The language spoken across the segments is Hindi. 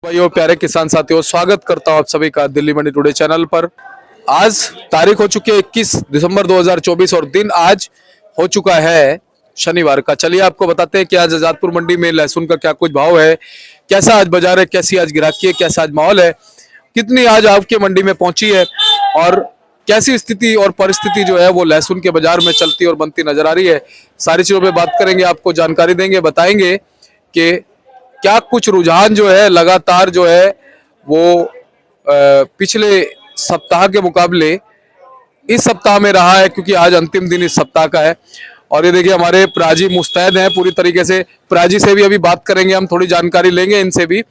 भाइयों प्यारे किसान साथियों, स्वागत करता हूं आप सभी का दिल्ली मंडी टुडे चैनल पर। आज तारीख हो चुकी है 21 दिसंबर 2024 और दिन आज हो चुका है शनिवार का। चलिए आपको बताते हैं कि आज आजादपुर मंडी में लहसुन का क्या कुछ भाव है, कैसा आज बाजार है, कैसी आज गिराकी है, कैसा आज माहौल है, कितनी आज आपके मंडी में पहुंची है और कैसी स्थिति और परिस्थिति जो है वो लहसुन के बाजार में चलती और बनती नजर आ रही है। सारी चीजों पे बात करेंगे, आपको जानकारी देंगे, बताएंगे कि क्या कुछ रुझान जो है लगातार जो है वो पिछले सप्ताह के मुकाबले इस सप्ताह में रहा है, क्योंकि आज अंतिम दिन इस सप्ताह का है। और ये देखिए हमारे प्राजी मुस्तैद हैं पूरी तरीके से। प्राजी से भी अभी बात करेंगे, हम थोड़ी जानकारी लेंगे इनसे भी।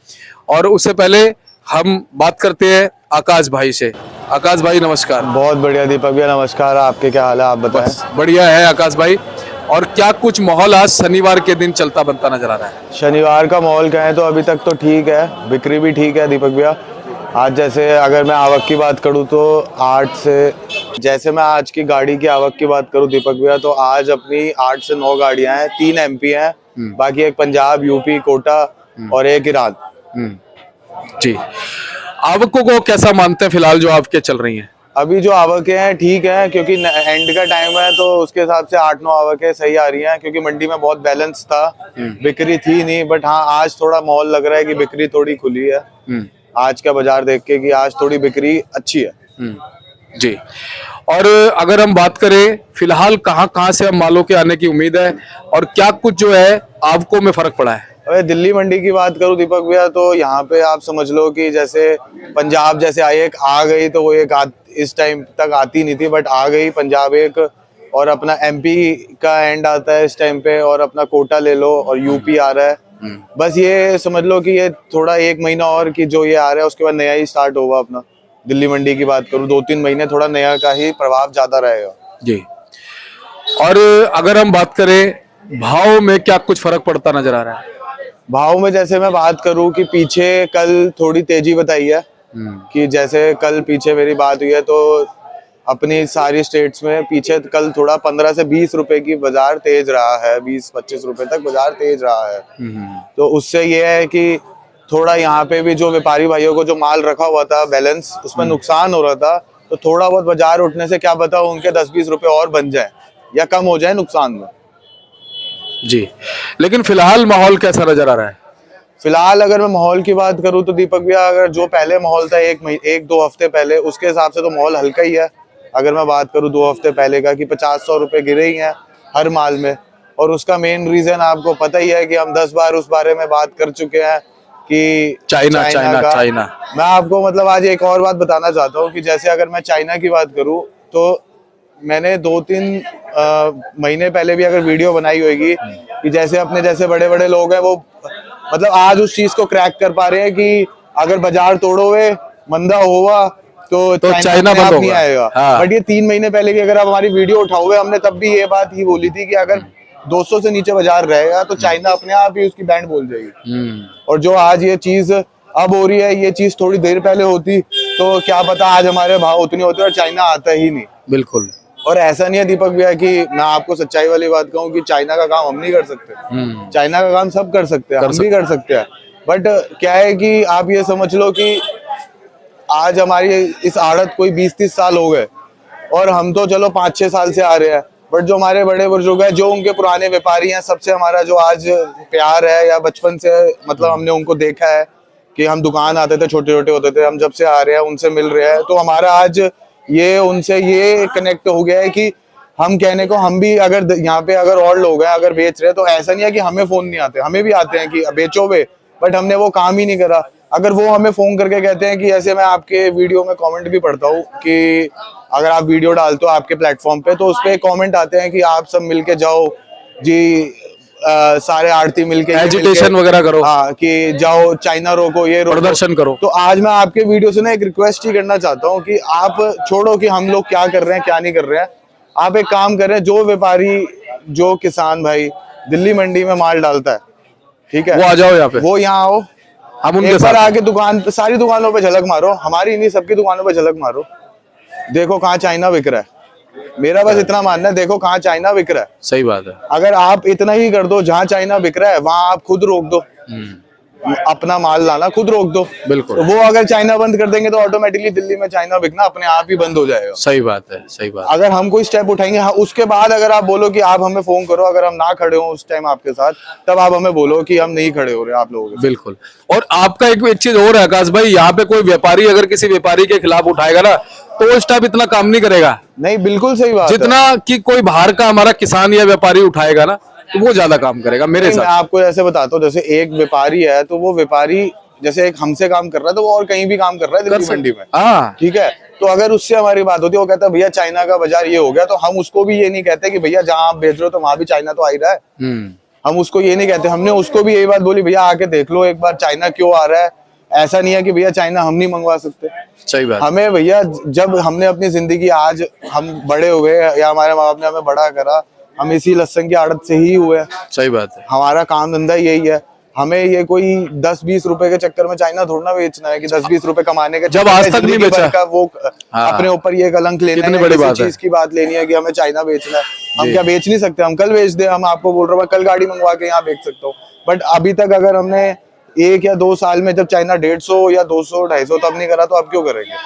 और उससे पहले हम बात करते हैं आकाश भाई से। आकाश भाई नमस्कार। बहुत बढ़िया दीपक भैया, नमस्कार। आपके क्या हाल है, आप बताएं। बढ़िया है आकाश भाई। और क्या कुछ माहौल आज शनिवार के दिन चलता बनता नजर आ रहा है? शनिवार का माहौल कहें तो अभी तक तो ठीक है, बिक्री भी ठीक है दीपक भैया। आज जैसे अगर मैं आवक की बात करूं तो 8 से, जैसे मैं आज की गाड़ी की आवक की बात करूं दीपक भैया, तो आज अपनी 8 से 9 गाड़ियां हैं। 3 MP हैं, बाकी एक पंजाब, यूपी, कोटा और एक ईरान। जी, आवकों को कैसा मानते हैं फिलहाल जो आपके चल रही हैं? अभी जो आवकें हैं ठीक है, क्योंकि एंड का टाइम है तो उसके हिसाब से 8-9 आवकें सही आ रही हैं, क्योंकि मंडी में बहुत बैलेंस था, बिक्री थी नहीं। बट हाँ, आज थोड़ा माहौल लग रहा है कि बिक्री थोड़ी खुली है आज का बाजार देख के, कि आज थोड़ी बिक्री अच्छी है। जी, और अगर हम बात करें फिलहाल कहाँ से हम मालों के आने की उम्मीद है और क्या कुछ जो है आवकों में फर्क पड़ा है? अरे दिल्ली मंडी की बात करूं दीपक भैया, तो यहाँ पे आप समझ लो कि जैसे पंजाब जैसे एक आ गई, तो वो एक इस टाइम तक आती नहीं थी, बट आ गई पंजाब एक। और अपना MP का एंड आता है इस टाइम पे, और अपना कोटा ले लो, और यूपी आ रहा है। बस ये समझ लो कि ये थोड़ा 1 महीना और कि जो ये आ रहा है, उसके बाद नया ही स्टार्ट होगा अपना। दिल्ली मंडी की बात करूं 2-3 महीने थोड़ा नया का ही प्रभाव ज्यादा रहेगा। जी, और अगर हम बात करें भाव में क्या कुछ फर्क पड़ता नजर आ रहा है? भाव में जैसे मैं बात करूं कि पीछे कल थोड़ी तेजी बताई है, कि जैसे कल पीछे मेरी बात हुई है तो अपनी सारी स्टेट्स में पीछे कल थोड़ा 15 से 20 रुपए की बाजार तेज रहा है, 20-25 रुपए तक बाजार तेज रहा है। तो उससे ये है कि थोड़ा यहाँ पे भी जो व्यापारी भाइयों को जो माल रखा हुआ था बैलेंस, उसमें नुकसान हो रहा था। तो थोड़ा बहुत बाजार उठने से क्या पता उनके 10-20 रुपए और बन जाए या कम हो जाए नुकसान में। जी, लेकिन फिलहाल माहौल कैसा नजर आ रहा है? फिलहाल अगर मैं माहौल की बात करूं तो दीपक भैया, अगर जो पहले माहौल था 1-2 हफ्ते पहले, उसके हिसाब से तो माहौल हल्का ही है। अगर मैं बात करूं 2 हफ्ते पहले का, कि 50-100 रुपए गिरे ही हैं हर माल में। और उसका मेन रीजन आपको पता ही है कि हम 10 बार उस बारे में बात कर चुके हैं कि चाइना। मैं आपको मतलब आज एक और बात बताना चाहता हूँ कि जैसे अगर मैं चाइना की बात करूँ तो मैंने 2-3 महीने पहले भी अगर वीडियो बनाई होगी कि जैसे अपने जैसे बड़े बड़े लोग हैं वो मतलब आज उस चीज को क्रैक कर पा रहे हैं कि अगर बाजार तोड़ोगे, मंदा होगा तो चाइना बंद नहीं आएगा। बट ये 3 महीने पहले की अगर आप हमारी वीडियो उठाओगे, हमने तब भी ये बात ही बोली थी कि अगर 200 से नीचे बाजार रहेगा तो चाइना अपने आप ही उसकी बैंड बोल जाएगी। और जो आज ये चीज अब हो रही है, ये चीज थोड़ी देर पहले होती तो क्या पता आज हमारे भाव उतने होते, और चाइना आता ही नहीं। बिल्कुल। और ऐसा नहीं है दीपक भैया कि मैं आपको सच्चाई वाली बात कहूँ कि चाइना का काम हम नहीं कर सकते, चाइना का काम सब कर सकते हैं, हम भी कर सकते हैं। बट क्या है कि आप ये समझ लो कि आज हमारी इस आड़त कोई 20-30 साल हो गए, और हम तो चलो 5-6 साल से आ रहे हैं। बट जो हमारे बड़े बुजुर्ग हैं, जो उनके पुराने व्यापारी हैं, सबसे हमारा जो आज प्यार है, या बचपन से मतलब हमने उनको देखा है कि हम दुकान आते थे, छोटे छोटे होते थे, हम जब से आ रहे हैं उनसे मिल रहे हैं, तो हमारा आज ये उनसे ये कनेक्ट हो गया है कि हम कहने को, हम भी अगर यहाँ पे अगर और लोग हैं अगर बेच रहे हैं, तो ऐसा नहीं है कि हमें फोन नहीं आते, हमें भी आते हैं कि बेचो वे, बट हमने वो काम ही नहीं करा। अगर वो हमें फोन करके कहते हैं कि ऐसे, मैं आपके वीडियो में कमेंट भी पढ़ता हूँ कि अगर आप वीडियो डालते हो आपके प्लेटफॉर्म पे, तो उस पे कमेंट आते हैं कि आप सब मिलके जाओ जी, सारे आड़ती मिलके एजिटेशन वगैरह करो, हाँ, कि जाओ चाइना रोको, ये रोको, प्रदर्शन करो। तो आज मैं आपके वीडियो से ना एक रिक्वेस्ट ही करना चाहता हूँ कि आप छोड़ो कि हम लोग क्या कर रहे हैं क्या नहीं कर रहे हैं, आप एक काम कर रहे हैं, जो व्यापारी जो किसान भाई दिल्ली मंडी में माल डालता है, ठीक है, वो आ जाओ यहाँ पे, वो यहाँ आओ, हम उनके एक बार साथ आके दुकान पे, सारी दुकानों पे झलक मारो, हमारी नहीं सबकी दुकानों पे झलक मारो, देखो कहाँ चाइना बिक रहा है। मेरा बस इतना मानना है, देखो कहाँ चाइना बिक रहा है। सही बात है। अगर आप इतना ही कर दो, जहाँ चाइना बिक रहा है वहां आप खुद रोक दो, अपना माल लाना खुद रोक दो। बिल्कुल। तो वो अगर चाइना बंद कर देंगे तो ऑटोमेटिकली दिल्ली में चाइना बिकना अपने आप ही बंद हो जाएगा। सही बात है, सही बात है। अगर हम कोई स्टेप उठाएंगे, हाँ, उसके बाद अगर आप बोलो कि आप हमें फोन करो, अगर हम ना खड़े हो उस टाइम आपके साथ, तब आप हमें बोलो कि हम नहीं खड़े हो रहे आप लोगों के साथ। बिल्कुल। और आपका एक चीज और है आकाश भाई, यहाँ पे कोई व्यापारी अगर किसी व्यापारी के खिलाफ उठाएगा ना, तो वो स्टेप इतना काम नहीं करेगा नहीं, बिल्कुल सही बात है। जितना कि कोई बाहर का हमारा किसान या व्यापारी उठाएगा ना, तो वो ज्यादा काम करेगा मेरे नहीं, मैं साथ। आपको ऐसे बताता हूँ, जैसे एक व्यापारी है तो वो व्यापारी जैसे एक हमसे काम कर रहा है तो वो और कहीं भी काम कर रहा है दिल्ली मंडी में। हाँ, ठीक है, तो अगर उससे हमारी बात होती है, वो कहता है भैया चाइना का बाजार ये हो गया, तो हम उसको भी ये नहीं कहते कि भैया जहाँ आप बेच रहे हो तो वहां भी चाइना तो आ ही रहा है। हम उसको ये नहीं कहते। हमने उसको भी यही बात बोली, भैया आके देख लो एक बार चाइना क्यों आ रहा है। ऐसा नहीं है कि भैया चाइना हम नहीं मंगवा सकते। सही बात। हमें भैया जब हमने अपनी जिंदगी, आज हम बड़े हुए या हमारे माँ बाप ने हमें बड़ा करा, हम इसी लहसुन की आड़त से ही हुए। सही बात है। हमारा काम धंधा यही है। हमें ये कोई 10-20 रुपए के चक्कर में चाइना थोड़ा बेचना है कि 10-20 रुपए कमाने के जब आज तक नहीं बेचा का वो अपने ऊपर ये कलंक लेना कितनी है, बड़ी किसी बात है। चीज की बात लेनी है कि हमें चाइना बेचना है। हम क्या बेच नहीं सकते? हम कल बेच दे। हम आपको बोल रहा हूँ कल गाड़ी मंगवा के यहाँ बेच सकता हूँ। बट अभी तक अगर हमने 1 या 2 साल में जब चाइना 150 या 200 250 तब नहीं करा, तो अब क्यों करेंगे?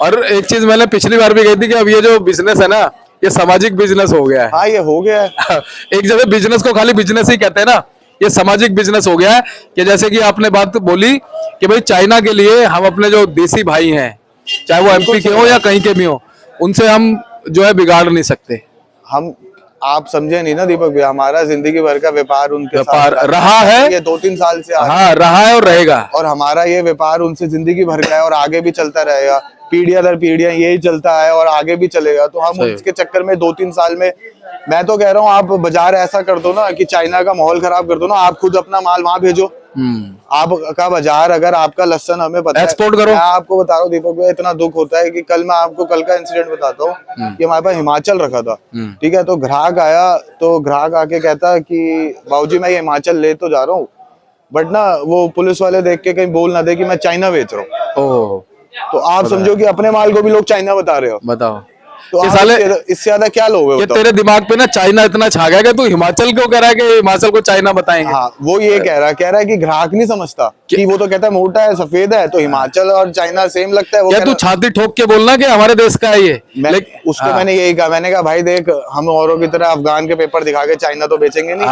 और एक चीज मैंने पिछली बार भी कही थी कि अब ये जो बिजनेस है ना, ये सामाजिक बिजनेस हो गया है। हाँ, ये हो गया है। एक जगह बिजनेस को खाली बिजनेस ही कहते हैं ना, ये सामाजिक बिजनेस हो गया है। कि जैसे कि आपने बात बोली कि भाई चाइना के लिए हम अपने जो देसी भाई हैं, चाहे वो एमपी के हो या कहीं के भी हो, उनसे हम जो है बिगाड़ नहीं सकते। हम, आप समझे नहीं ना दीपक भैया, हमारा जिंदगी भर का व्यापार उनके व्यापार साथ रहा है, ये 2-3 साल से हाँ रहा है और रहेगा। और हमारा ये व्यापार उनसे जिंदगी भर का है और आगे भी चलता रहेगा। पीढ़ियां दर पीढ़ियां यही चलता है और आगे भी चलेगा। तो हम उसके चक्कर में 2-3 साल में, मैं तो कह रहा हूँ आप बाजार ऐसा कर दो ना कि चाइना का माहौल खराब कर दो ना, आप खुद अपना माल वहां भेजो। आपका बाजार, अगर आपका लहसन हमें पता है, एक्सपोर्ट करो। मैं आपको बता रहा हूँ दीपक भैया, इतना दुख होता है कि कल मैं आपको कल का इंसिडेंट बताता हूँ कि हमारे पास हिमाचल रखा था। ठीक है, तो ग्राहक आया, तो ग्राहक आके कहता कि बाबूजी मैं ये हिमाचल ले तो जा रहा हूँ, बट ना वो पुलिस वाले देख के कहीं बोल ना दे कि मैं चाइना बेच रहा हूँ। तो आप समझो कि अपने माल को भी लोग चाइना बता रहे हो। बताओ तो ये आप साले इससे ज्यादा क्या लोगे? ये तेरे दिमाग पे ना चाइना इतना छा गया कि तू हिमाचल क्यों कह रहा है कि हिमाचल को चाइना बताएंगे। हाँ, वो ये कह रहा है कि ग्राहक नहीं समझता कि वो तो कहता है मोटा है सफेद है, तो हिमाचल और चाइना सेम लगता है। वो क्या तू छाती ठोक के बोलना कि हमारे देश का है ये? उसको मैंने यही कहा, मैंने कहा भाई देख, हम औरों की तरह अफगान के पेपर दिखा के चाइना तो बेचेंगे नहीं।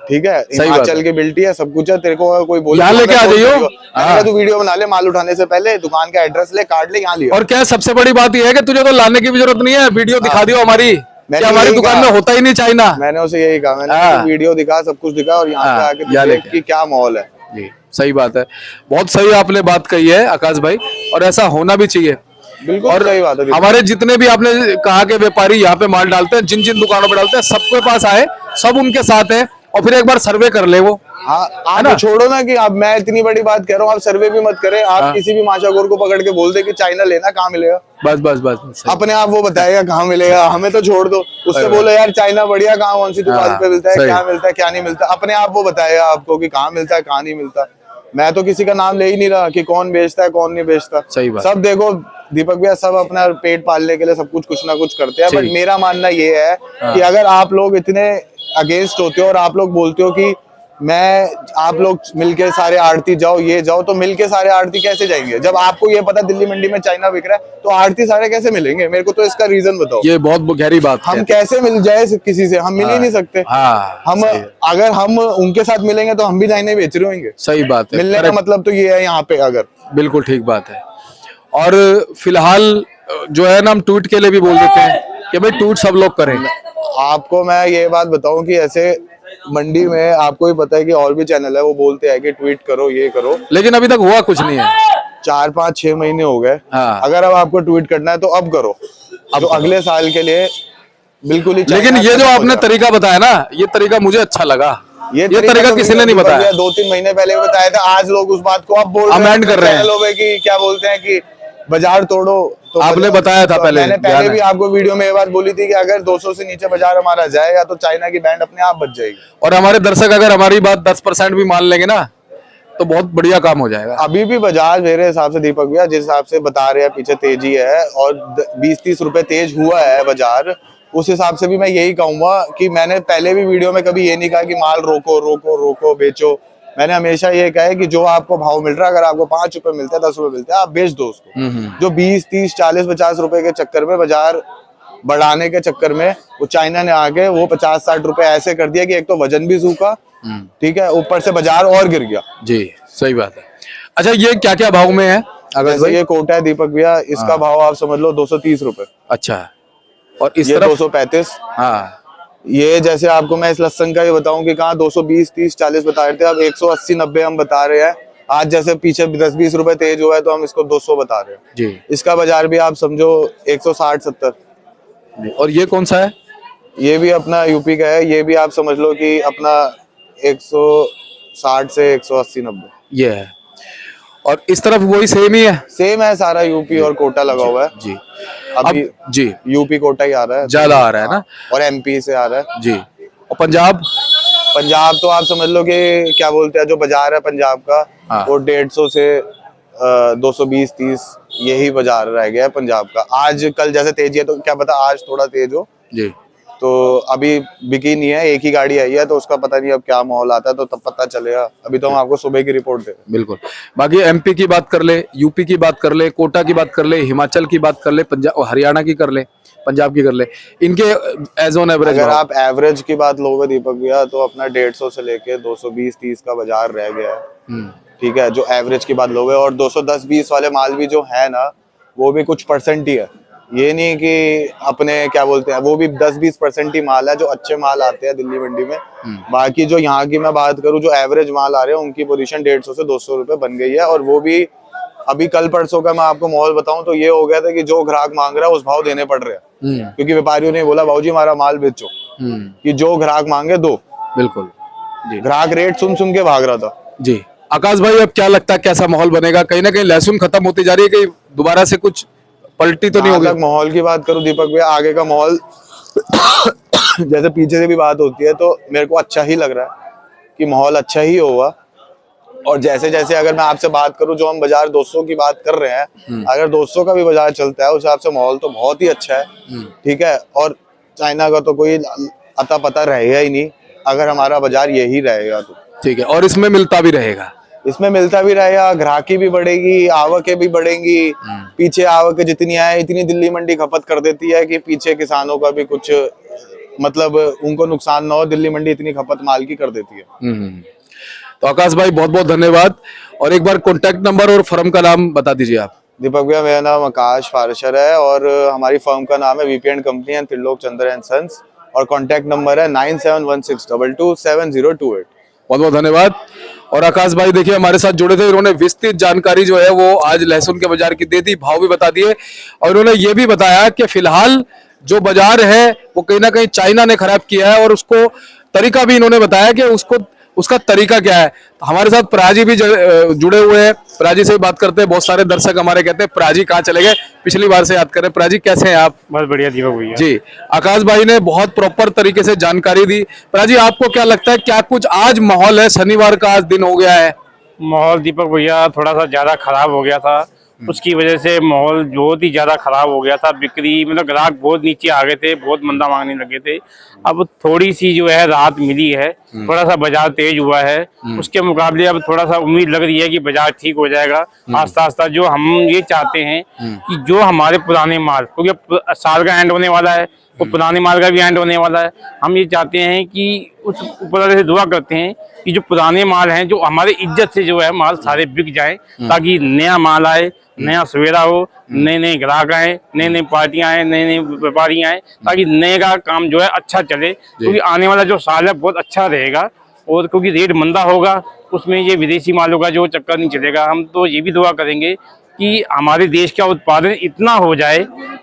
ठीक है, हिमाचल की बिल्टी है, सब कुछ है। तेरे को कोई बोले यहाँ लेके आ जाइयो, तू वीडियो बना ले, माल उठाने से पहले दुकान का एड्रेस ले, कार्ड ले, यहाँ लिया। और क्या सबसे बड़ी बात यह है कि तुझे तो लाने की भी जरूरत नहीं है, वीडियो दिखा दियो हमारी, हमारी दुकान में होता ही नहीं चाइना। मैंने उसे यही कहा, मैंने वीडियो दिखा, सब कुछ दिखा, और यहाँ पे आके देख कि क्या माहौल है। जी सही बात है, बहुत सही आपने बात कही है आकाश भाई, और ऐसा होना भी चाहिए। बिल्कुल और सही बात है। हमारे जितने भी आपने कहा कि व्यापारी यहाँ पे माल डालते हैं, जिन जिन दुकानों पे डालते हैं, सबके पास आए, सब उनके साथ है, और फिर एक बार सर्वे कर ले वो। हाँ, आप छोड़ो ना कि अब मैं इतनी बड़ी बात कह रहा हूँ, आप सर्वे भी मत करें। आप किसी भी माशागोर को पकड़ के बोल दे कि चाइना लेना, कहाँ मिलेगा? बस बस बस अपने आप वो बताएगा कहाँ मिलेगा, हमें तो छोड़ दो। उससे बोलो यार चाइना बढ़िया, कहाँ कौन सी दुकान पे मिलता है, क्या मिलता है, क्या नहीं मिलता, अपने आप वो बताएगा आपको कि कहाँ मिलता है, कहाँ नहीं मिलता। मैं तो किसी का नाम ले ही नहीं रहा कि कौन बेचता है कौन नहीं बेचता। सही बात। सब देखो दीपक भैया, सब अपना पेट पालने के लिए सब कुछ ना कुछ करते हैं। बट मेरा मानना ये है कि अगर आप लोग इतने अगेंस्ट होते हो और आप लोग बोलते हो कि आप लोग मिलके सारे आड़ती जाओ, ये जाओ, तो मिलके सारे आड़ती कैसे जाएंगे? जब आपको ये पता दिल्ली मंडी में चाइना बिक रहा है, तो आड़ती सारे कैसे मिलेंगे? मेरे को तो इसका रीजन बताओ। ये बहुत गहरी बात है। हम कैसे मिल जाए किसी से? हम मिल ही नहीं सकते। हम अगर हम उनके साथ मिलेंगे तो हम भी चाइना बेच रहे होंगे। सही बात है, मिलने का मतलब तो ये है यहाँ पे। अगर बिल्कुल ठीक बात है। और फिलहाल जो है ना, हम ट्वीट के लिए भी बोल देते हैं कि भाई ट्वीट सब लोग करें। आपको मैं ये बात बताऊं कि ऐसे मंडी में आपको ही पता है कि और भी चैनल है, वो बोलते हैं कि ट्वीट करो, ये करो, लेकिन अभी तक हुआ कुछ नहीं है। 4-5-6 महीने हो गए। अगर अब आपको ट्वीट करना है तो अब करो, अब अगले साल के लिए बिल्कुल ही। लेकिन ये जो आपने तरीका बताया ना, ये तरीका मुझे अच्छा लगा। ये तरीका किसी ने नहीं बताया। 2-3 महीने पहले बताया था, आज लोग उस बात को अब बोल अमेंड कर रहे हैं कि क्या बोलते हैं कि बाजार तोड़ो। तो आपने बताया था पहले, मैंने पहले भी आपको वीडियो में ये बात बोली थी कि अगर 200 से नीचे बाजार हमारा जाएगा तो चाइना की बैंड अपने आप बच जाएगी। और हमारे दर्शक अगर हमारी बात 10% भी मान लेंगे ना, तो बहुत बढ़िया काम हो जाएगा। अभी भी बाजार मेरे हिसाब से दीपक भैया, जिस हिसाब से बता रहे हैं पीछे तेजी है और 20-30 रुपए तेज हुआ है बाजार, उस हिसाब से भी मैं यही कहूंगा कि मैंने पहले भी वीडियो में कभी ये नहीं कहा कि माल रोको रोको रोको बेचो। मैंने हमेशा ये कहा है कि जो आपको भाव मिल रहा है, अगर आपको 5 रुपए मिलते हैं, 10 रुपए मिलते हैं, आप बेच दो उसको। जो 20, 30, 40, 50 रुपए के चक्कर में, बाजार बढ़ाने के चक्कर में, वो चाइना ने आके वो 50, 60 रुपए ऐसे कर दिया कि एक तो वजन भी सूखा, ठीक है, ऊपर से बाजार और गिर गया। जी सही बात है। अच्छा, ये क्या क्या भाव में है आकाश भाई? ये कोटा है दीपक भैया, इसका भाव आप समझ लो 230 रुपए। अच्छा, और इस ये तरफ 235। हाँ, ये जैसे आपको मैं इस लहसन का ये बताऊं कि कहाँ 220, 30, 40 बता रहे थे, अब 180, 90 हम बता रहे हैं। आज जैसे पीछे 10-20 रुपए तेज हुआ है तो हम इसको 200 बता रहे हैं जी। इसका बाजार भी आप समझो 160, 70। और ये कौन सा है? ये भी अपना यूपी का है, ये भी आप समझ लो कि अपना 160 से 180, 90 ये है। और इस तरफ वही सेम ही है? सेम है, सारा यूपी और कोटा लगा हुआ है जी। अभी। अब जी यूपी कोटा ही आ रहा है, ज्यादा आ रहा है ना, और एमपी से आ रहा है जी। और पंजाब? पंजाब तो आप समझ लो कि क्या बोलते हैं, जो बाजार है पंजाब का, हाँ। वो 150 से 220, 30 यही बाजार रह गया है पंजाब का। आज कल जैसे तेजी है तो क्या पता आज थोड़ा तेज हो जी। तो अभी बिकी नहीं है, एक ही गाड़ी आई है तो उसका पता नहीं अब क्या माहौल आता है, तो तब पता चलेगा। अभी तो हम आपको सुबह की रिपोर्ट दे रहे हैं। बिल्कुल। बाकी एमपी की बात कर ले, यूपी की बात कर ले, कोटा की बात कर ले, हिमाचल की बात कर ले, पंजाब, हरियाणा की कर ले, पंजाब की कर ले, इनके एज ऑन एवरेज अगर आप एवरेज की बात लोगे दीपक भैया तो अपना 150 से लेके 220, 30 का बाजार रह गया है, ठीक है, जो एवरेज की बात लोगे। और 210, 20 वाले माल भी जो है ना, वो भी कुछ परसेंट ही है, ये नहीं कि अपने क्या बोलते हैं, वो भी 10-20% ही माल है जो अच्छे माल आते हैं दिल्ली मंडी में। बाकी जो यहाँ की मैं बात करूँ, जो एवरेज माल आ रहे हैं उनकी पोजीशन 150 से 200 रुपए बन गई है। और वो भी अभी कल परसों का मैं आपको माहौल बताऊं तो ये हो गया था कि जो ग्राहक मांग रहा है उस भाव देने पड़ रहे हैं, क्योंकि व्यापारियों ने बोला भाजी हमारा माल बेचो, कि जो ग्राहक मांगे दो। बिल्कुल जी। ग्राहक रेट सुन सुन के भाग रहा था जी। आकाश भाई, अब क्या लगता है कैसा माहौल बनेगा? कहीं ना कहीं लहसुन खत्म होती जा रही है, कहीं दोबारा से कुछ पलटी तो नहीं होगी? माहौल की बात करूं दीपक भैया, आगे का माहौल जैसे पीछे से भी बात होती है तो मेरे को अच्छा ही लग रहा है कि माहौल अच्छा ही होगा। और जैसे जैसे अगर मैं आपसे बात करूं, जो हम बाजार 200 की बात कर रहे हैं, अगर 200 का भी बाजार चलता है उस हिसाब से माहौल तो बहुत ही अच्छा है, ठीक है। और चाइना का तो कोई अता पता रहेगा ही नहीं अगर हमारा बाजार यही रहेगा तो, ठीक है। और इसमें मिलता भी रहेगा? इसमें मिलता भी रहेगा, ग्राहकी भी बढ़ेगी, आवकें भी बढ़ेंगी। पीछे आवकें जितनी आए इतनी दिल्ली मंडी खपत कर देती है कि पीछे किसानों का भी कुछ मतलब उनको नुकसान ना हो, दिल्ली मंडी इतनी खपत माल की कर देती है। तो आकाश भाई बहुत बहुत धन्यवाद। और एक बार कॉन्टैक्ट नंबर और फर्म का नाम बता दीजिए आप। दीपक भैया, मेरा नाम आकाश फारशर है और हमारी फर्म का नाम है VPN company and Trilok Chandra and sons, और कॉन्टैक्ट नंबर है 9716227028। बहुत बहुत धन्यवाद। और आकाश भाई देखिए हमारे साथ जुड़े थे, इन्होंने विस्तृत जानकारी जो है वो आज लहसुन के बाजार की दे दी, भाव भी बता दिए, और इन्होंने ये भी बताया कि फिलहाल जो बाजार है वो कहीं ना कहीं चाइना ने खराब किया है, और उसको तरीका भी इन्होंने बताया कि उसका तरीका क्या है। तो हमारे साथ प्राजी भी जुड़े हुए हैं, प्राजी से बात करते हैं। बहुत सारे दर्शक हमारे कहते हैं प्राजी कहाँ चले गए, पिछली बार से याद करें। प्राजी कैसे हैं आप? बहुत बढ़िया दीपक भैया जी। आकाश भाई ने बहुत प्रॉपर तरीके से जानकारी दी। प्राजी, आपको क्या लगता है, क्या कुछ आज माहौल है, शनिवार का आज दिन हो गया है? माहौल दीपक भैया थोड़ा सा ज्यादा खराब हो गया था, उसकी वजह से माहौल बहुत ही ज्यादा खराब हो गया था। बिक्री मतलब ग्राहक बहुत नीचे आ गए थे, बहुत मंदा मांगने लगे थे। अब थोड़ी सी जो है राहत मिली है, थोड़ा सा बाजार तेज हुआ है, उसके मुकाबले अब थोड़ा सा उम्मीद लग रही है कि बाजार ठीक हो जाएगा आस्ता आस्ता। जो हम ये चाहते हैं कि जो हमारे पुराने माल, क्योंकि साल का एंड होने वाला है, वो पुराने माल का भी एंड होने वाला है, हम ये चाहते हैं कि उस ऊपर से दुआ करते हैं कि जो पुराने माल हैं, जो हमारे इज्जत से जो है माल सारे बिक जाए, ताकि नया माल आए, नया सवेरा हो, नए नए ग्राहक आए, नई नई पार्टियां आए, नए नए व्यापारी आए, ताकि नए का काम जो है अच्छा चले। क्योंकि आने वाला जो साल है बहुत अच्छा रहेगा, और क्योंकि रेट मंदा होगा उसमें ये विदेशी मालों का जो चक्कर नहीं चलेगा। हम तो ये भी दुआ करेंगे कि हमारे देश का उत्पादन इतना हो जाए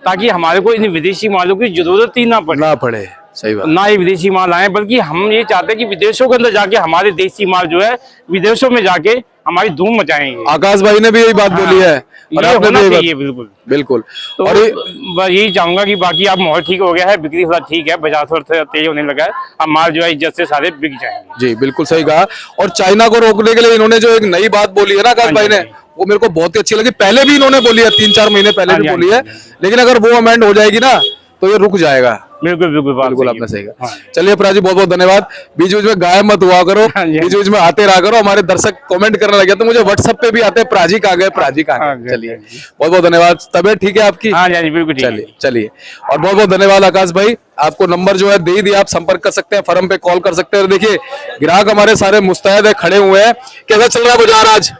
ताकि हमारे को इन विदेशी मालों की जरूरत ही ना पड़े। सही बात। ना ही विदेशी माल आए, बल्कि हम ये चाहते हैं कि विदेशों के अंदर जाके हमारे देसी माल जो है विदेशों में जाके हमारी धूम मचाएंगे। आकाश भाई ने भी यही बात बोली है, और आपने भी यही बात, बिल्कुल बिल्कुल। तो और यही चाहूंगा कि बाकी आप माहौल ठीक हो गया है, बिक्री थोड़ा ठीक है, बाजार थोड़ा तेज होने लगा है, अब माल जो है इज्जत से सारे बिक जाएंगे। जी बिल्कुल सही कहा। और चाइना को रोकने के लिए इन्होंने जो एक नई बात बोली है ना आकाश भाई ने, वो मेरे को बहुत ही अच्छी लगी। पहले भी इन्होंने बोली है, 3-4 महीने पहले भी बोली है, लेकिन अगर वो अमेंड हो जाएगी ना तो ये रुक जाएगा। बिल्कुल बिल्कुल बात बिल्कुल सही आपने है। सही कहा। चलिए प्राची, बहुत बहुत धन्यवाद। बीच बीच में गायब मत हुआ करो, हाँ जी। बीच बीच में आते रहा करो। हमारे दर्शक कमेंट करने लगे तो मुझे व्हाट्सएप पे भी आते हैं, प्राजी कहाँ गए, प्राजी कहाँ हाँ गए। जी, चलिए हाँ जी। बहुत बहुत धन्यवाद। तबियत ठीक है आपकी? हाँ जी, हाँ जी, बिल्कुल ठीक है। चलिए चलिए, और बहुत बहुत धन्यवाद आकाश भाई। आपको नंबर जो है दे ही दिया, आप संपर्क कर सकते हैं, फर्म पे कॉल कर सकते हैं। और देखिए ग्राहक हमारे सारे मुस्तैद है, खड़े हुए हैं। कैसा चल रहा है बाजार आज?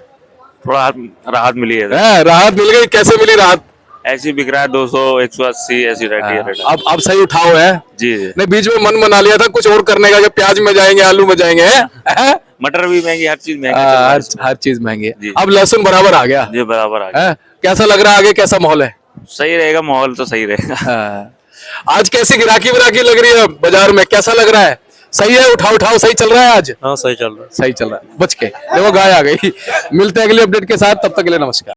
थोड़ा राहत मिली है। राहत मिल गई? कैसे मिली राहत? ऐसी बिक रहा है 200 180 ऐसी रहती है रेट। अब सही उठाओ है? जी जी। नहीं, बीच में मन बना लिया था कुछ और करने का कि प्याज में जाएंगे, आलू में जाएंगे, हैं? मटर भी महंगी, हर चीज महंगी चल रहा है इसमें। हर चीज महंगी है। जी। अब लहसुन बराबर आ गया जी बराबर आ गया। है। कैसा लग रहा है आगे, कैसा माहौल है? सही रहेगा, माहौल तो सही रहेगा। आज कैसी गिराकी विराकी लग रही है बाजार में, कैसा लग रहा है? सही है, उठाओ उठाओ, सही चल रहा है आज? हाँ सही चल रहा है। सही चल रहा है। बच के देखो गाय आ गई। मिलते हैं अगले अपडेट के साथ, तब तक के लिए नमस्कार।